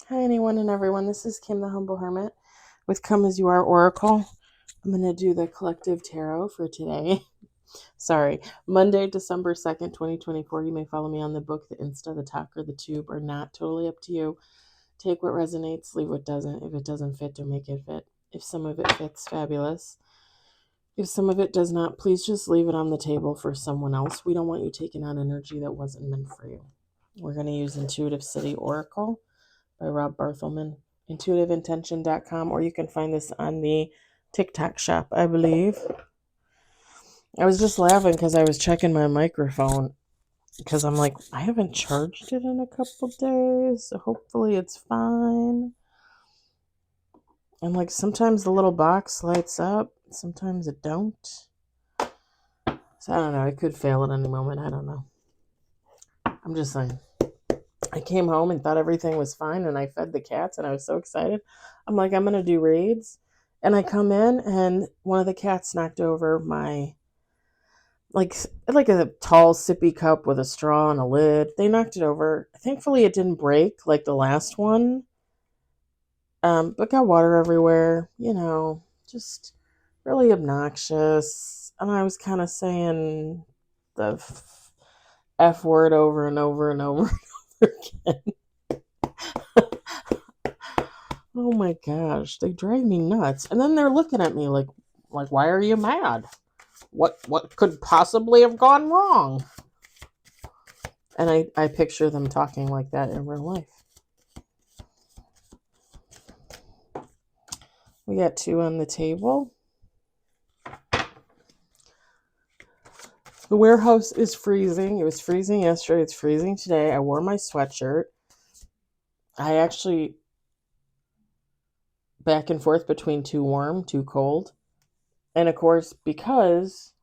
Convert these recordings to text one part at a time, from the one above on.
Hi, anyone and everyone. This is Kim, the Humble Hermit, with Come As You Are Oracle. I'm going to do the collective tarot for today. Sorry, Monday, December 2nd, 2024. You may follow me on the book, the Insta, the Talk, or the Tube, or not. Totally up to you. Take what resonates, leave what doesn't. If it doesn't fit, don't make it fit. If some of it fits, fabulous. If some of it does not, please just leave it on the table for someone else. We don't want you taking on energy that wasn't meant for you. We're going to use Intuitive City Oracle by Rob Barthelman, intuitiveintention.com, or you can find this on the TikTok shop, I believe. I was just laughing because I was checking my microphone because I'm like, I haven't charged it in a couple days, so hopefully it's fine. And like sometimes the little box lights up, sometimes it don't. So I don't know, it could fail at any moment, I don't know. I'm just saying. I came home and thought everything was fine, and I fed the cats, and I was so excited. I'm like, I'm going to do raids. And I come in, and one of the cats knocked over my, like a tall sippy cup with a straw and a lid. They knocked it over. Thankfully, it didn't break like the last one, but got water everywhere, just really obnoxious. And I was kind of saying the F word over and over and over and over again. Oh my gosh, they drive me nuts. And then they're looking at me like why are you mad? What could possibly have gone wrong? And I picture them talking like that in real life. We got 2 on the table. The warehouse is freezing. It was freezing yesterday. It's freezing today. I wore my sweatshirt. I actually back and forth between too warm, too cold. And of course, because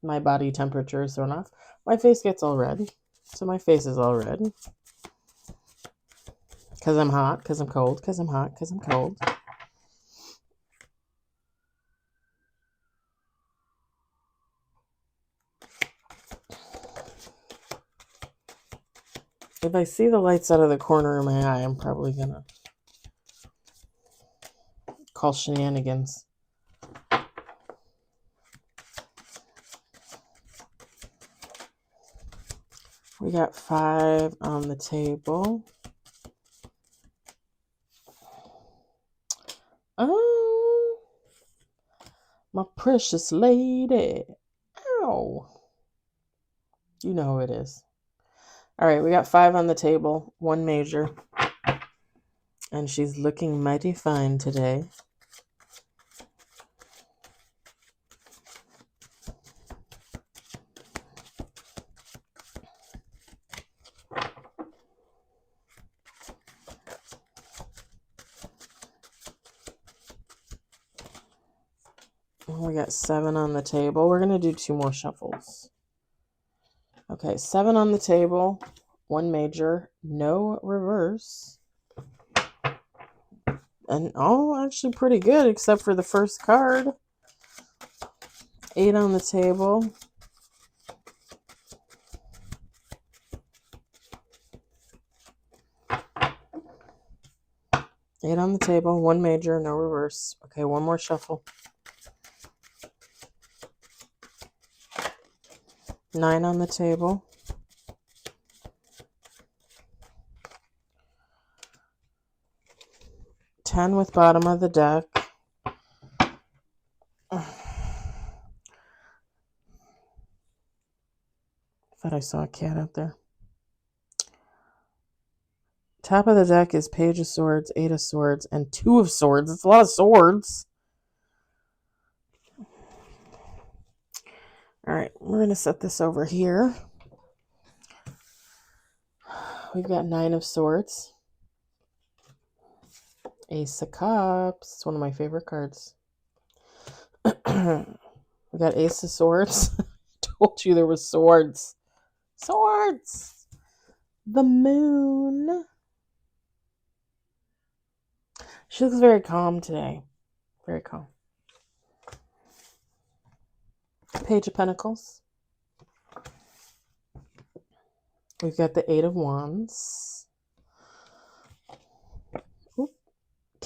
my body temperature is thrown off, my face gets all red. So my face is all red. Because I'm hot, because I'm cold, because I'm hot, because I'm cold. If I see the lights out of the corner of my eye, I'm probably going to call shenanigans. We got 5 on the table. Oh, my precious lady. Ow. You know who it is. All right, we got 5 on the table, 1 major. And she's looking mighty fine today. We got 7 on the table. We're going to do 2 more shuffles. Okay, 7 on the table, 1 major, no reverse. And actually pretty good, except for the first card. 8 on the table. Eight on the table, 1 major, no reverse. Okay, 1 more shuffle. 9 on the table. 10 with bottom of the deck. Thought I saw a cat out there. Top of the deck is Page of Swords, 8 of Swords, and 2 of Swords. It's a lot of swords. All right, we're going to set this over here. We've got 9 of Swords. Ace of Cups. It's one of my favorite cards. We got Ace of Swords. Told you there was swords. Swords! The Moon. She looks very calm today. Very calm. Page of Pentacles. We've got the 8 of Wands.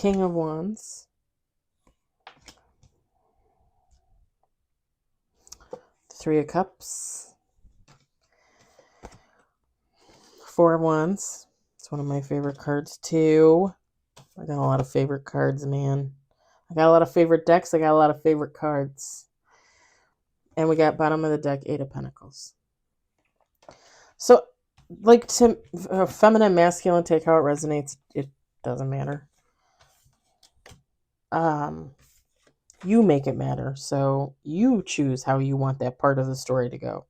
King of Wands, Three of Cups, Four of Wands. It's one of my favorite cards too. I got a lot of favorite cards, man. I got a lot of favorite decks. I got a lot of favorite cards. And we got bottom of the deck, Eight of Pentacles. So, like, to feminine, masculine, take how it resonates. It doesn't matter. You make it matter. So you choose how you want that part of the story to go.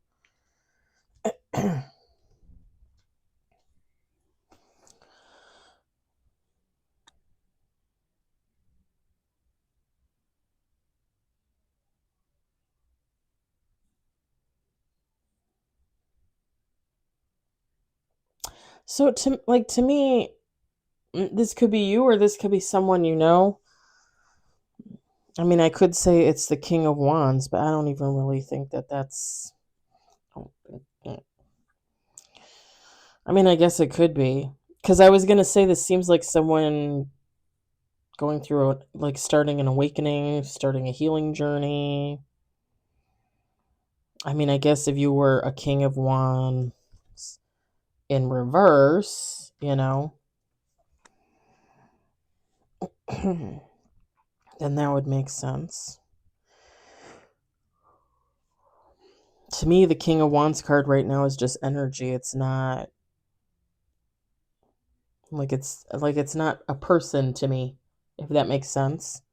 So to me, this could be you or this could be someone you know. I mean, I could say it's the King of Wands, but I don't even really think that that's... I mean, I guess it could be. Because I was going to say this seems like someone going through, like, starting an awakening, starting a healing journey. I mean, I guess if you were a King of Wands in reverse, you know, then that would make sense. To me, the King of Wands card right now is just energy. It's not it's not a person to me, if that makes sense.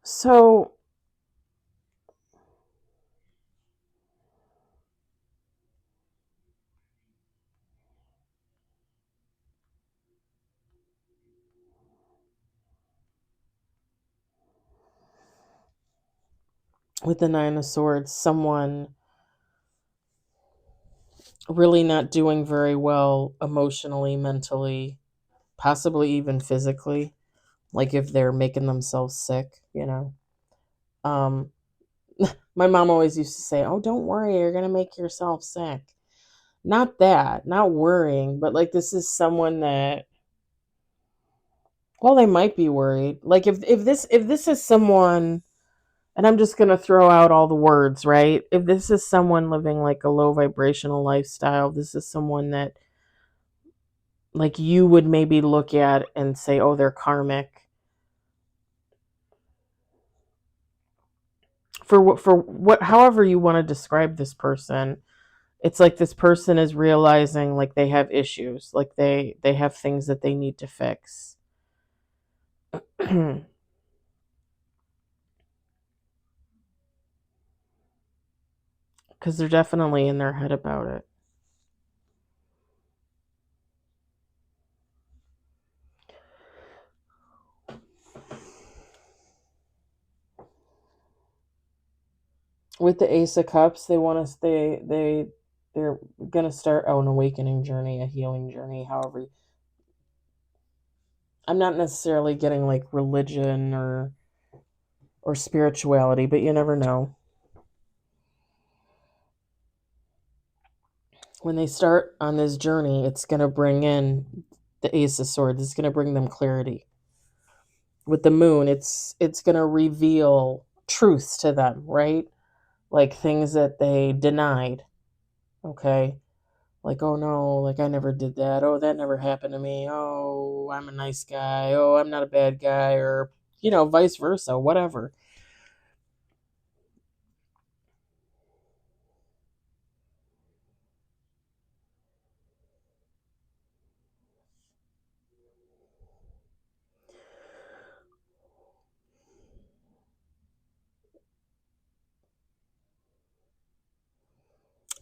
So with the Nine of Swords, someone really not doing very well emotionally, mentally, possibly even physically, like if they're making themselves sick, you know. Um, my mom always used to say, "Oh, don't worry, you're going to make yourself sick." Not that, not worrying, but like this is someone that, well, they might be worried. Like if this is someone, and I'm just going to throw out all the words, right? If this is someone living like a low vibrational lifestyle, this is someone that like you would maybe look at and say, "Oh, they're karmic." For what however you want to describe this person, it's like this person is realizing like they have issues, like they have things that they need to fix. Because they're definitely in their head about it. With the Ace of Cups, they want to they're gonna start an awakening journey, a healing journey. However, I'm not necessarily getting like religion or spirituality, but you never know. When they start on this journey, it's gonna bring in the Ace of Swords. It's gonna bring them clarity. With the Moon, it's gonna reveal truths to them, right? Like things that they denied. Okay. Like, oh no, like I never did that. Oh, that never happened to me. Oh, I'm a nice guy. Oh, I'm not a bad guy. Or, vice versa, whatever.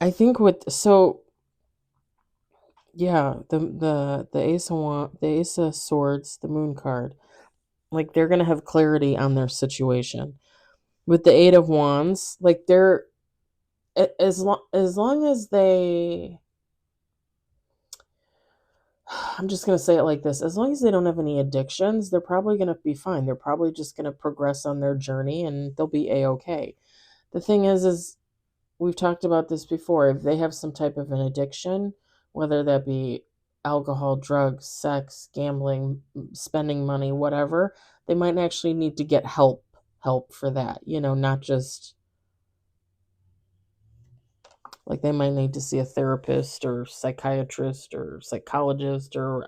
I think yeah, the Ace of Swords, the Moon card, like they're gonna have clarity on their situation. With the Eight of Wands, like they're as long as they I'm just going to say it like this. As long as they don't have any addictions, they're probably going to be fine. They're probably just going to progress on their journey and they'll be A-okay. The thing is we've talked about this before. If they have some type of an addiction, whether that be alcohol, drugs, sex, gambling, spending money, whatever, they might actually need to get help for that. Not just like they might need to see a therapist or psychiatrist or psychologist or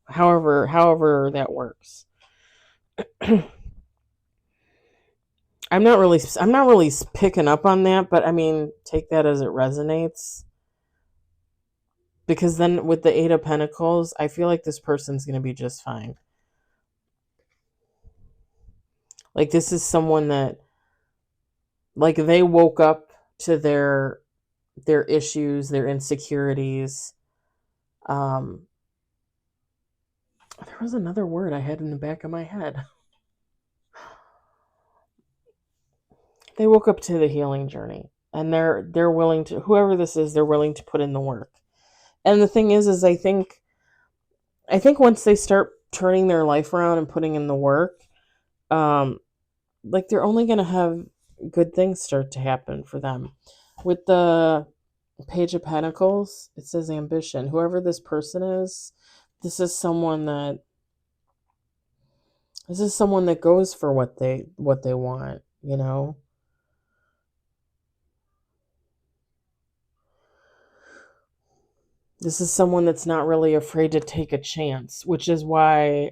however that works. I'm not really picking up on that, but I mean, take that as it resonates. Because then with the Eight of Pentacles, I feel like this person's going to be just fine. Like this is someone that, like, they woke up to their issues, their insecurities. There was another word I had in the back of my head. They woke up to the healing journey, and they're willing to, whoever this is, they're willing to put in the work. And the thing is I think once they start turning their life around and putting in the work, like they're only going to have good things start to happen for them. With the Page of Pentacles, it says ambition. Whoever this person is, this is someone that goes for what they want, This is someone that's not really afraid to take a chance, which is why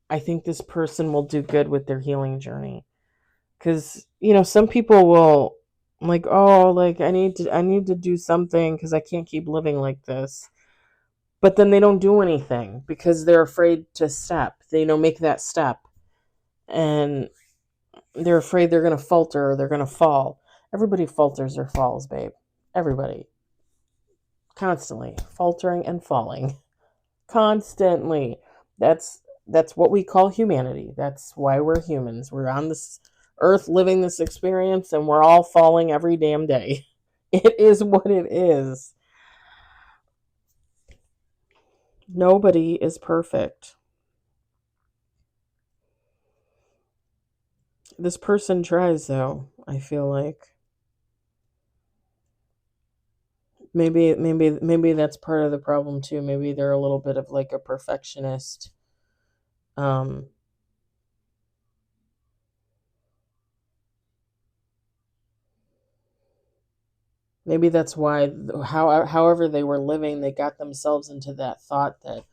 I think this person will do good with their healing journey. Because, some people will, like, oh, like, I need to do something because I can't keep living like this. But then they don't do anything because they're afraid to step. They, make that step. And they're afraid they're going to falter or they're going to fall. Everybody falters or falls, babe. Everybody. Constantly faltering and falling. Constantly. That's what we call humanity. That's why we're humans. We're on this earth living this experience and we're all falling every damn day. It is what it is. Nobody is perfect. This person tries, though, I feel like. Maybe that's part of the problem too. Maybe they're a little bit of like a perfectionist. Um Maybe that's why, however they were living, they got themselves into that thought that,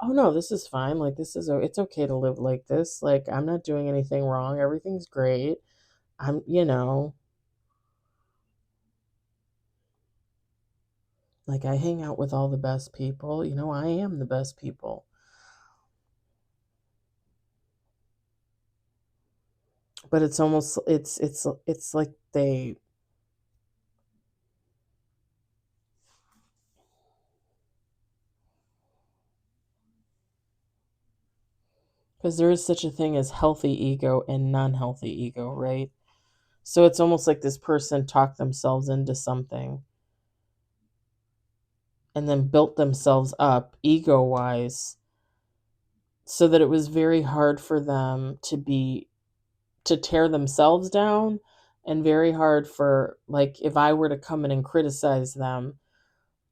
oh no, this is fine. Like it's okay to live like this. Like I'm not doing anything wrong. Everything's great. I'm, like I hang out with all the best people. I am the best people. But it's almost it's like they, because there is such a thing as healthy ego and non-healthy ego, right? So it's almost like this person talked themselves into something and then built themselves up ego wise so that it was very hard for them to tear themselves down, and very hard for, like, if I were to come in and criticize them,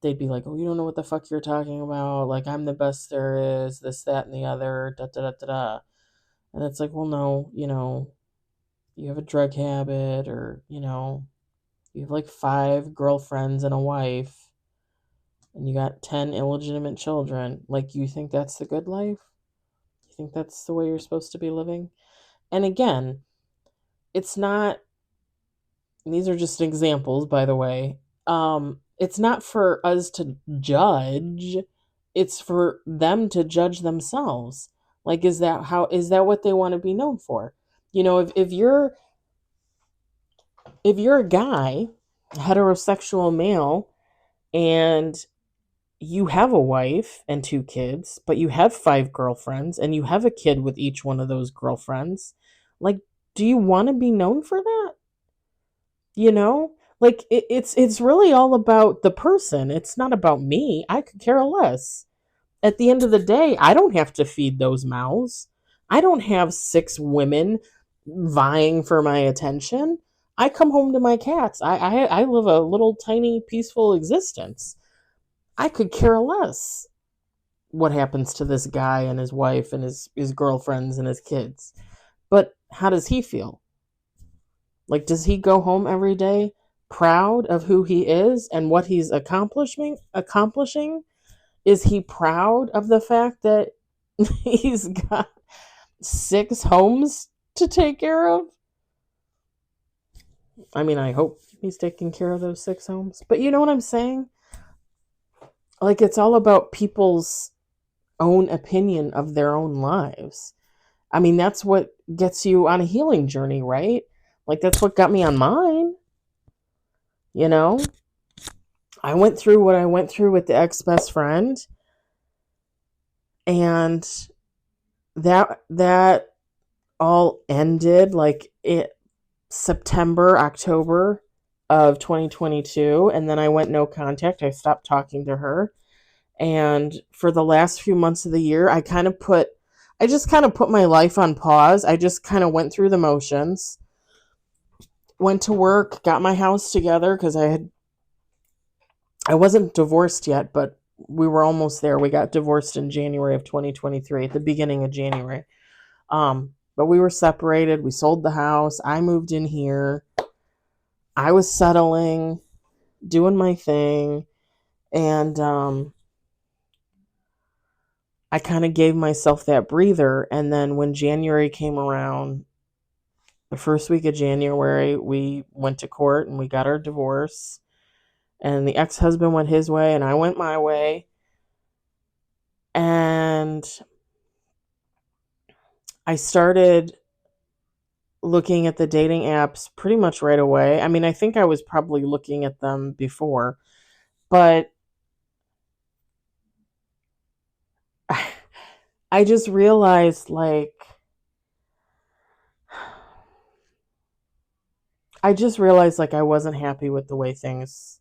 they'd be like, oh, you don't know what the fuck you're talking about, like I'm the best there is, this, that, and the other, da da da da da. And it's like, well, no, you have a drug habit, or you have like 5 girlfriends and a wife, and you got 10 illegitimate children. Like, you think that's the good life? You think that's the way you're supposed to be living? And again, it's not, these are just examples, by the way. It's not for us to judge, it's for them to judge themselves. Like, is that what they want to be known for? If you're a guy, heterosexual male, and you have a wife and 2 kids, but you have 5 girlfriends and you have a kid with each one of those girlfriends, like, do you want to be known for that? You know? Like, it's really all about the person. It's not about me. I could care less. at the end of the day, I don't have to feed those mouths. I don't have 6 women vying for my attention. I come home to my cats. I live a little tiny peaceful existence. I could care less what happens to this guy and his wife and his girlfriends and his kids. But how does he feel? Like, does he go home every day proud of who he is and what he's accomplishing? Is he proud of the fact that he's got 6 homes to take care of? I mean, I hope he's taking care of those 6 homes. But you know what I'm saying? Like, it's all about people's own opinion of their own lives. I mean, that's what gets you on a healing journey, right? Like, that's what got me on mine. You know, I went through what I went through with the ex-best friend, and that all ended like October of 2022, and then I went no contact. I stopped talking to her. And for the last few months of the year, I just kind of put my life on pause. I just kind of went through the motions, went to work, got my house together because I wasn't divorced yet, but we were almost there. We got divorced in January of 2023, at the beginning of January. But we were separated. We sold the house. I moved in here. I was settling, doing my thing, and I kind of gave myself that breather. And then when January came around, the first week of January, we went to court and we got our divorce. And the ex-husband went his way and I went my way. And I started looking at the dating apps pretty much right away. I mean, I think I was probably looking at them before, but I just realized, like, I wasn't happy with the way things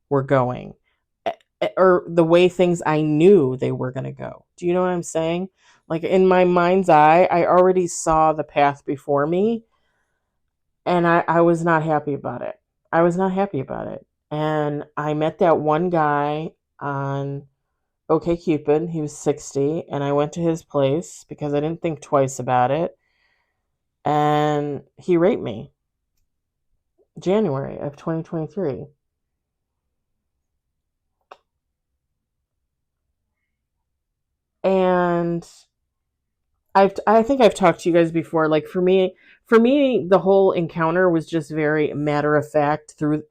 were going, or the way things I knew they were going to go. Do you know what I'm saying? Like, in my mind's eye, I already saw the path before me, and I was not happy about it. I was not happy about it. And I met that one guy on OkCupid. He was 60, and I went to his place because I didn't think twice about it. And he raped me. January of 2023. And I think I've talked to you guys before. Like, for me, the whole encounter was just very matter of fact, through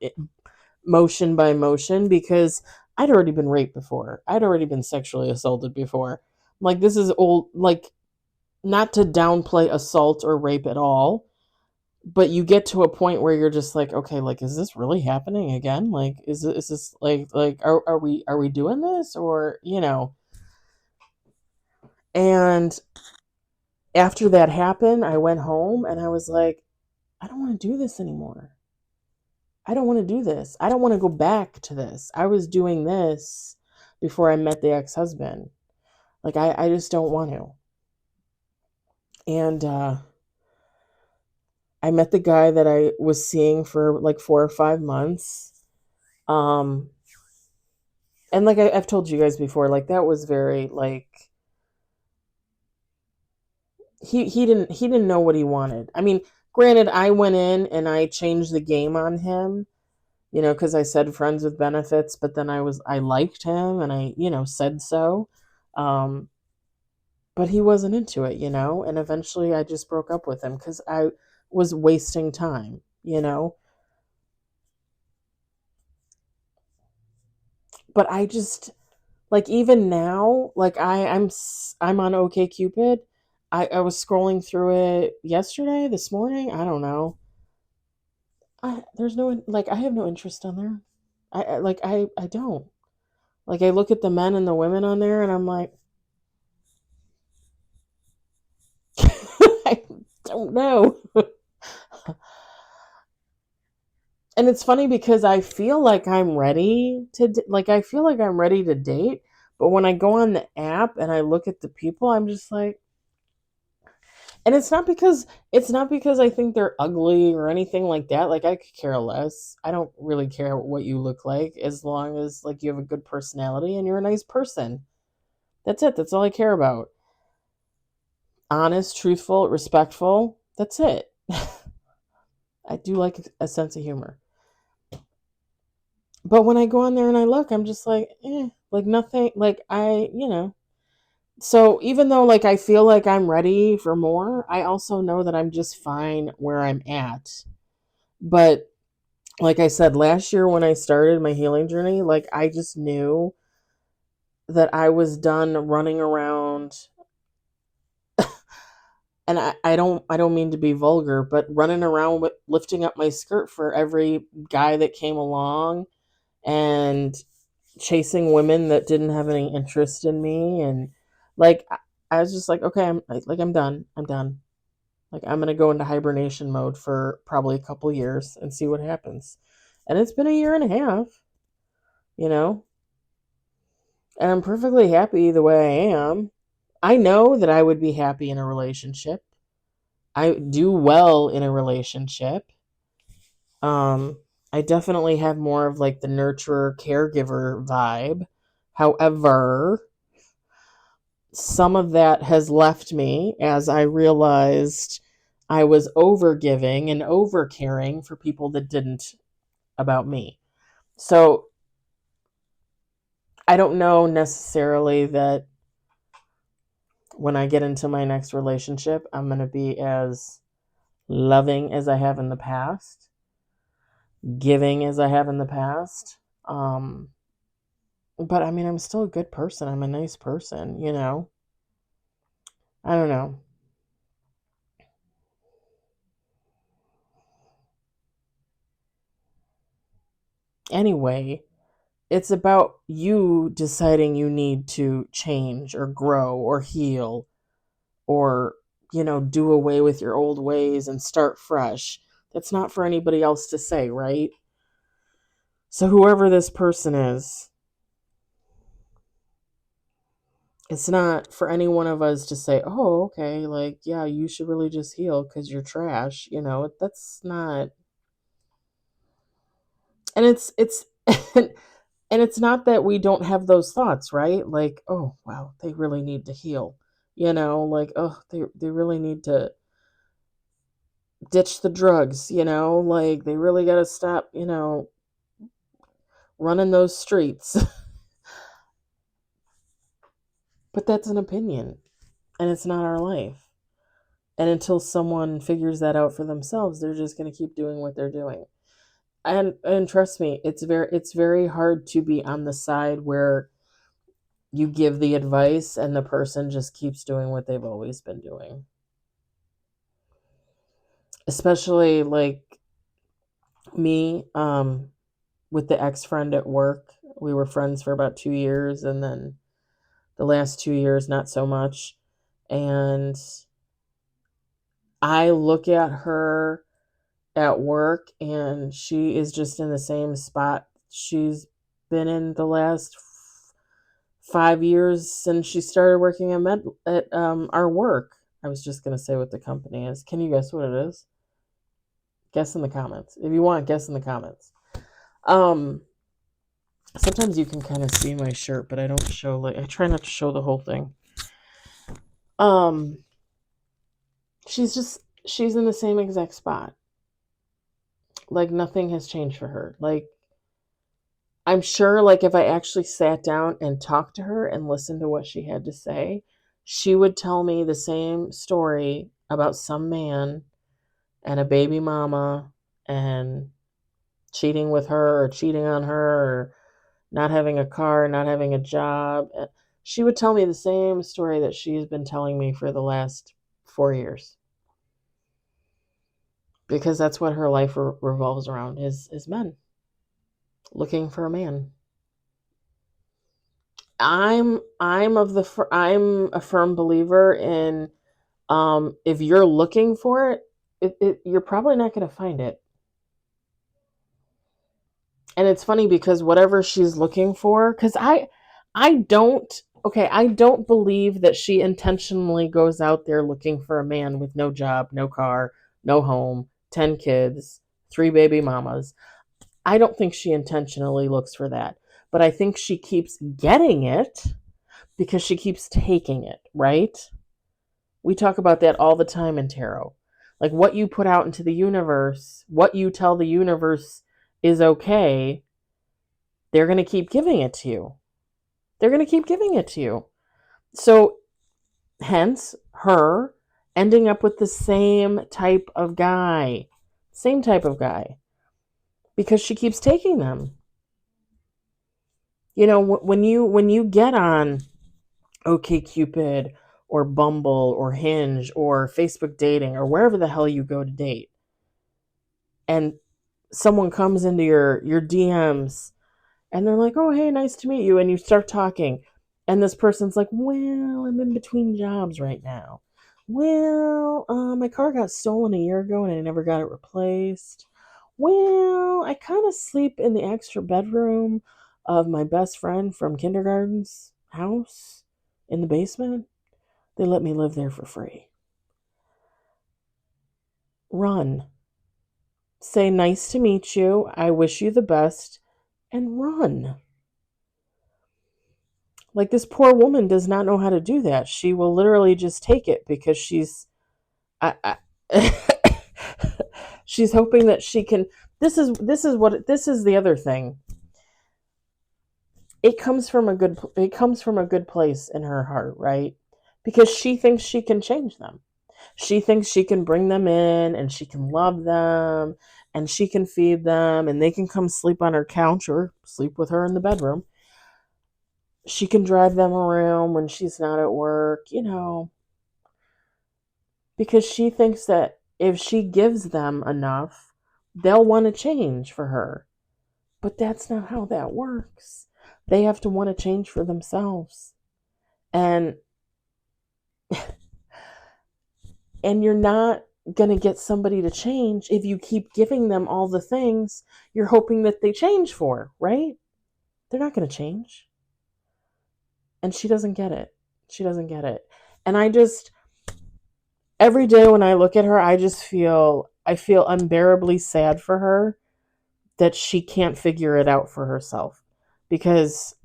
motion by motion, because I'd already been raped before. I'd already been sexually assaulted before. Like, this is old. Like, not to downplay assault or rape at all, but you get to a point where you're just like, okay, like, is this really happening again? Like, is this like are we doing this, or, you know? And after that happened, I went home and I was like, I don't want to do this anymore. I don't want to do this. I don't want to go back to this. I was doing this before I met the ex-husband. Like, I just don't want to. And I met the guy that I was seeing for like 4 or 5 months. And like I've told you guys before, like, that was very, like, he didn't know what he wanted. I mean, granted, I went in and I changed the game on him, you know, because I said friends with benefits, but then I liked him and I, you know, said so. Um, but he wasn't into it, you know, and eventually I just broke up with him because I was wasting time, you know. But I just, like, even now, like, I'm on OkCupid. I was scrolling through it yesterday, this morning, I don't know. There's no, like, I have no interest on there. I don't. Like, I look at the men and the women on there and I'm like, I don't know. And it's funny because I feel like I'm ready to date, But when I go on the app and I look at the people, I'm just like, and it's not because I think they're ugly or anything like that. Like, I could care less. I don't really care what you look like, as long as like you have a good personality and you're a nice person. That's it. That's all I care about. Honest, truthful, respectful. That's it. I do like a sense of humor. But when I go on there and I look, I'm just like, like nothing, like So even though like I feel like I'm ready for more, I also know that I'm just fine where I'm at. But like I said, last year when I started my healing journey, like I just knew that I was done running around, and I don't mean to be vulgar, but running around with lifting up my skirt for every guy that came along, and chasing women that didn't have any interest in me. And like I was just like, okay, I'm done. I'm done. Like, I'm going to go into hibernation mode for probably a couple years and see what happens. And it's been a year and a half, you know, and I'm perfectly happy the way I am. I know that I would be happy in a relationship. I do well in a relationship. Um, I definitely have more of like the nurturer caregiver vibe. However, some of that has left me as I realized I was over giving and over caring for people that didn't about me. So I don't know necessarily that when I get into my next relationship, I'm going to be as loving as I have in the past, giving as I have in the past. Um, but I mean, I'm still a good person. I'm a nice person, you know? I don't know. Anyway, it's about you deciding you need to change or grow or heal or, do away with your old ways and start fresh. That's not for anybody else to say, right? So, whoever this person is, it's not for any one of us to say, oh, okay, like, yeah, you should really just heal because you're trash. That's not, and it's, and it's not that we don't have those thoughts, right? Like, oh, wow, they really need to heal. Like, oh, they really need to ditch the drugs, like they really got to stop, running those streets. But that's an opinion, and it's not our life. And until someone figures that out for themselves, they're just going to keep doing what they're doing. And trust me, it's very hard to be on the side where you give the advice and the person just keeps doing what they've always been doing. Especially like me, with the ex-friend at work. We were friends for about 2 years, and then the last 2 years, not so much. And I look at her at work, and she is just in the same spot she's been in the last 5 years since she started working at our work. I was just gonna say what the company is. Can you guess what it is? Guess in the comments. If you want, guess in the comments. Um, Sometimes you can kind of see my shirt, but I don't show I try not to show the whole thing. Um, she's in the same exact spot. Like, nothing has changed for her. Like, I'm sure, like, if I actually sat down and talked to her and listened to what she had to say, she would tell me the same story about some man and a baby mama and cheating with her or cheating on her or not having a car, not having a job. She would tell me the same story that she's been telling me for the last 4 years, because that's what her life revolves around, is men, looking for a man. I'm a firm believer in, if you're looking for it, you're probably not going to find it. And it's funny because whatever she's looking for, because I don't believe that she intentionally goes out there looking for a man with no job, no car, no home, 10 kids, 3 baby mamas. I don't think she intentionally looks for that. But I think she keeps getting it because she keeps taking it, right? We talk about that all the time in tarot. Like what you put out into the universe, what you tell the universe is okay, they're going to keep giving it to you. They're going to keep giving it to you. So, hence, her ending up with the same type of guy. Same type of guy. Because she keeps taking them. You know, when you get on OkCupid or Bumble or Hinge or Facebook dating or wherever the hell you go to date, and someone comes into your DMs and they're like, "Oh, hey, nice to meet you," and you start talking, and this person's like, "Well, I'm in between jobs right now. Well, my car got stolen a year ago and I never got it replaced. Well, I kind of sleep in the extra bedroom of my best friend from kindergarten's house in the basement. They let me live there for free." Run. Say, "Nice to meet you. I wish you the best," and run. Like, this poor woman does not know how to do that. She will literally just take it because I she's hoping that she can. This is the other thing. It comes from a good place in her heart, right? Because she thinks she can change them. She thinks she can bring them in and she can love them and she can feed them and they can come sleep on her couch or sleep with her in the bedroom. She can drive them around when she's not at work, because she thinks that if she gives them enough, they'll want to change for her. But that's not how that works. They have to want to change for themselves. And and you're not going to get somebody to change if you keep giving them all the things you're hoping that they change for, right? They're not going to change. And she doesn't get it. She doesn't get it. And every day when I look at her, I feel unbearably sad for her that she can't figure it out for herself. Because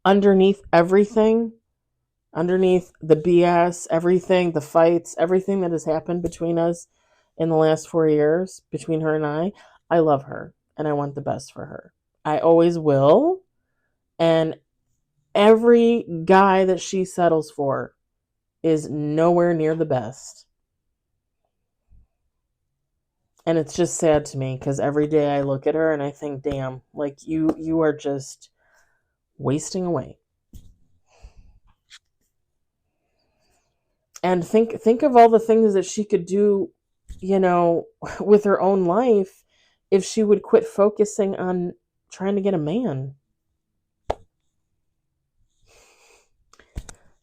underneath everything, underneath the BS, everything, the fights, everything that has happened between us in the last 4 years, between her and I love her and I want the best for her. I always will. And every guy that she settles for is nowhere near the best. And it's just sad to me because every day I look at her and I think, damn, like you are just wasting away. And think of all the things that she could do, with her own life if she would quit focusing on trying to get a man.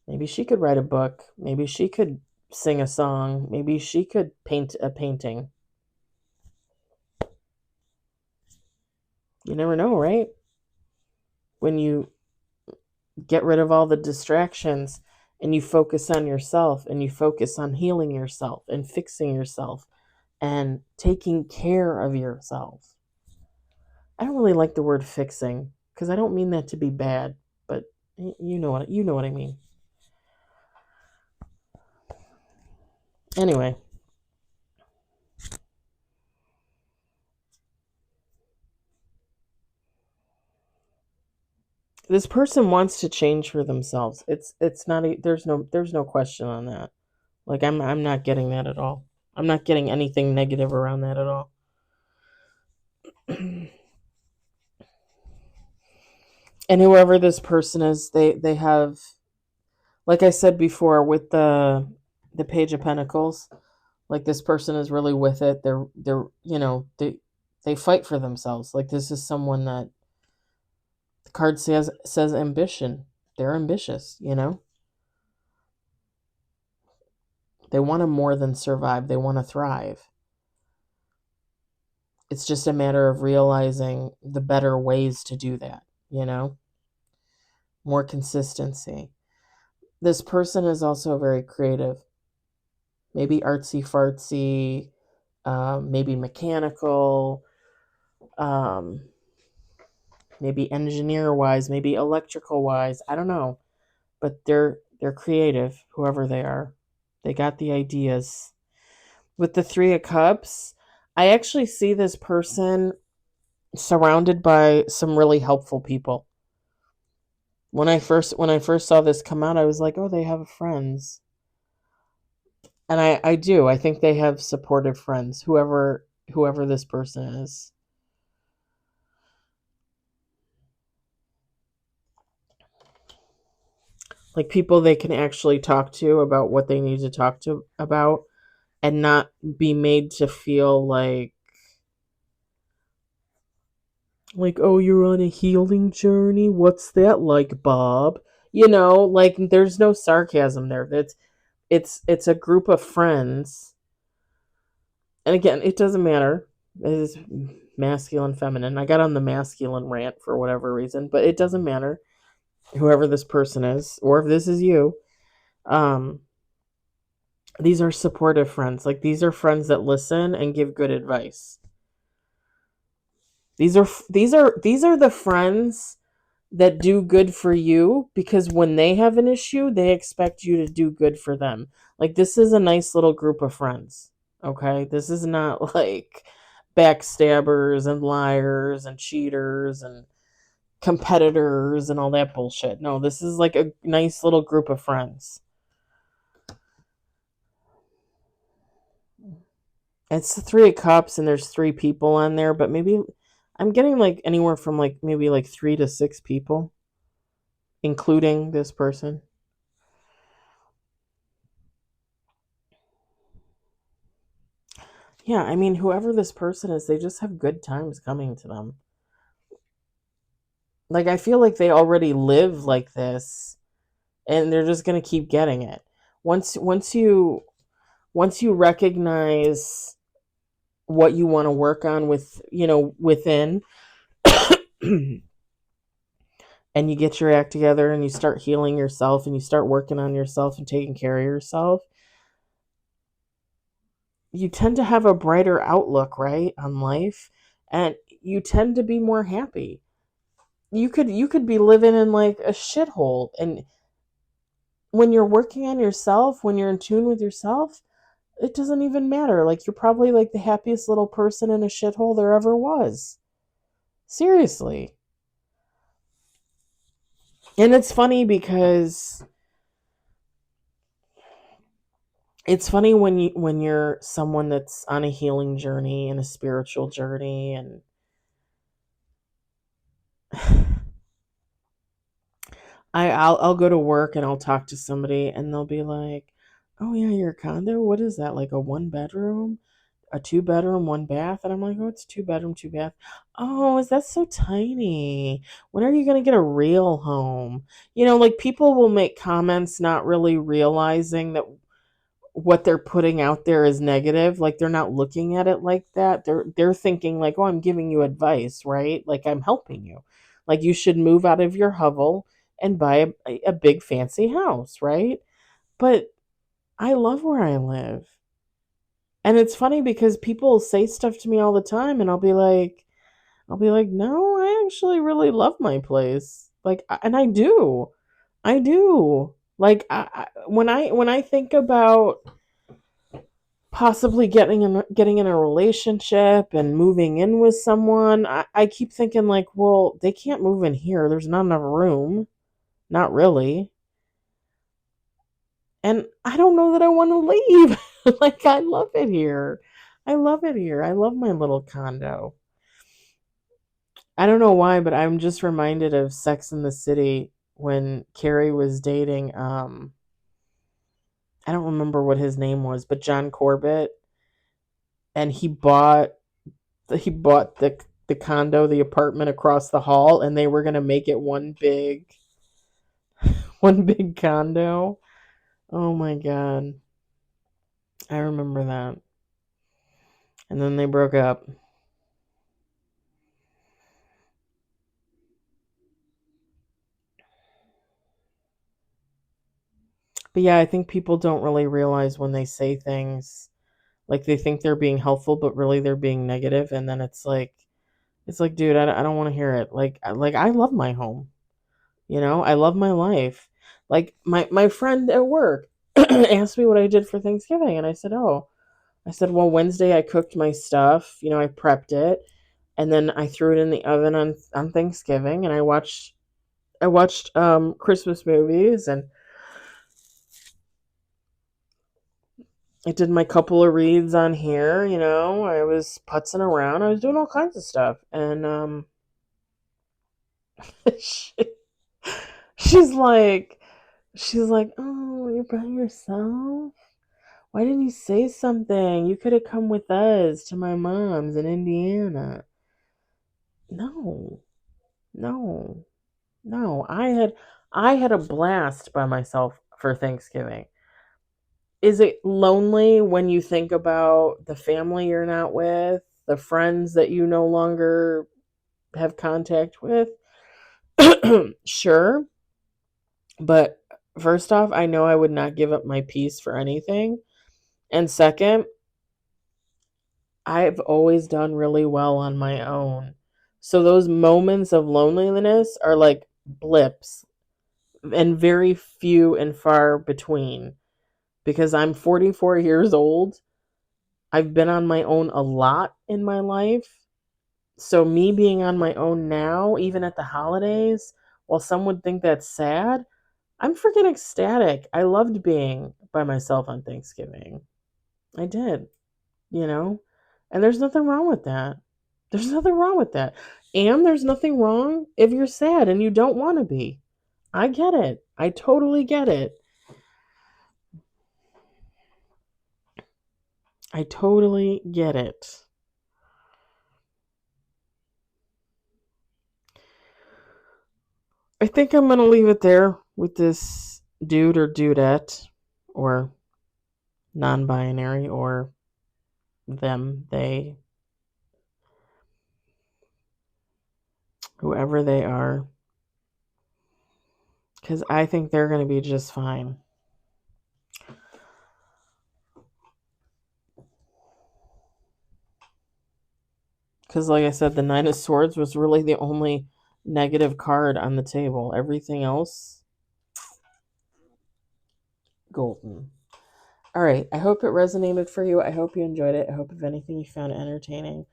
Maybe she could write a book. Maybe she could sing a song. Maybe she could paint a painting. You never know, right? When you get rid of all the distractions and you focus on yourself and you focus on healing yourself and fixing yourself and taking care of yourself. I don't really like the word fixing because I don't mean that to be bad, but you know what I mean. Anyway, this person wants to change for themselves. It's not there's no question on that. Like I'm not getting that at all. I'm not getting anything negative around that at all. And whoever this person is, they have, like I said before with the Page of Pentacles, like this person is really with it. They fight for themselves. Like this is someone that the card says ambition. They're ambitious. They want to more than survive. They want to thrive. It's just a matter of realizing the better ways to do that. more consistency. This person is also very creative, maybe artsy fartsy, maybe mechanical, um, maybe engineer wise, maybe electrical wise. I don't know, but they're creative, whoever they are. They got the ideas. With the 3 of Cups, I actually see this person surrounded by some really helpful people. When I first saw this come out, I was like, "Oh, they have friends." And I do. I think they have supportive friends, whoever this person is. Like people they can actually talk to about what they need to talk to about and not be made to feel like, oh, you're on a healing journey. What's that like, Bob? Like there's no sarcasm there. It's a group of friends. And again, it doesn't matter. It is masculine, feminine. I got on the masculine rant for whatever reason, but it doesn't matter whoever this person is, or if this is you. Um, these are supportive friends. Like these are friends that listen and give good advice. These are the friends that do good for you because when they have an issue, they expect you to do good for them. Like this is a nice little group of friends. Okay? This is not like backstabbers and liars and cheaters and competitors and all that bullshit. No, this is like a nice little group of friends. It's the 3 of Cups and there's 3 people on there, but maybe I'm getting like anywhere from like maybe like 3 to 6 people, including this person. Yeah, I mean, whoever this person is, they just have good times coming to them. Like, I feel like they already live like this, and they're just gonna keep getting it. Once you recognize what you want to work on within, and you get your act together, and you start healing yourself, and you start working on yourself and taking care of yourself, you tend to have a brighter outlook, right, on life, and you tend to be more happy. You could be living in like a shithole, and when you're working on yourself, when you're in tune with yourself, it doesn't even matter. Like you're probably like the happiest little person in a shithole there ever was. Seriously. And it's funny because it's funny when you're someone that's on a healing journey and a spiritual journey, and I'll go to work and I'll talk to somebody and they'll be like, "Oh yeah, your condo? What is that? Like a 1 bedroom? A 2 bedroom, 1 bath?" And I'm like, "Oh, it's 2 bedroom, 2 bath." "Oh, is that so tiny? When are you gonna get a real home?" Like people will make comments not really realizing that what they're putting out there is negative. Like they're not looking at it like that. They're thinking like, "Oh, I'm giving you advice, right? Like I'm helping you. Like you should move out of your hovel and buy a big fancy house, right?" But I love where I live. And it's funny because people say stuff to me all the time and I'll be like, "No, I actually really love my place." Like and I do. I do. Like when I think about possibly getting in a relationship and moving in with someone, I keep thinking like, well, they can't move in here. There's not enough room. Not really. And I don't know that I want to leave. Like I love it here. I love it here. I love my little condo. I don't know why, but I'm just reminded of Sex in the City when Carrie was dating I don't remember what his name was, but John Corbett, and he bought the condo, the apartment across the hall, and they were going to make it one big condo. Oh my god. I remember that. And then they broke up. But yeah, I think people don't really realize when they say things, like they think they're being helpful, but really they're being negative, and then it's like, dude, I don't want to hear it. Like I love my home. I love my life. Like my friend at work asked me what I did for Thanksgiving, and I said, well, Wednesday I cooked my stuff. I prepped it, and then I threw it in the oven on Thanksgiving, and I watched Christmas movies, and I did my couple of reads on here. I was putzing around. I was doing all kinds of stuff, and she, she's like, oh, you're by yourself. Why didn't you say something? You could have come with us to my mom's in Indiana. No, no, no. I had a blast by myself for Thanksgiving. Is it lonely when you think about the family you're not with, the friends that you no longer have contact with? Sure, but first off, I know I would not give up my peace for anything. And second, I've always done really well on my own. So those moments of loneliness are like blips and very few and far between because I'm 44 years old. I've been on my own a lot in my life. So me being on my own now, even at the holidays, while some would think that's sad, I'm freaking ecstatic. I loved being by myself on Thanksgiving. I did. you know? And there's nothing wrong with that. There's nothing wrong with that. And there's nothing wrong if you're sad and you don't want to be. I get it. I totally get it. I totally get it. I think I'm going to leave it there with this dude or dudette or non binary or them, they, whoever they are, because I think they're going to be just fine. Because, like I said, the Nine of Swords was really the only negative card on the table. Everything else, golden. All right. I hope it resonated for you. I hope you enjoyed it. I hope, if anything, you found it entertaining.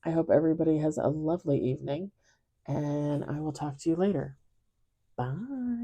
I hope everybody has a lovely evening, and I will talk to you later. Bye.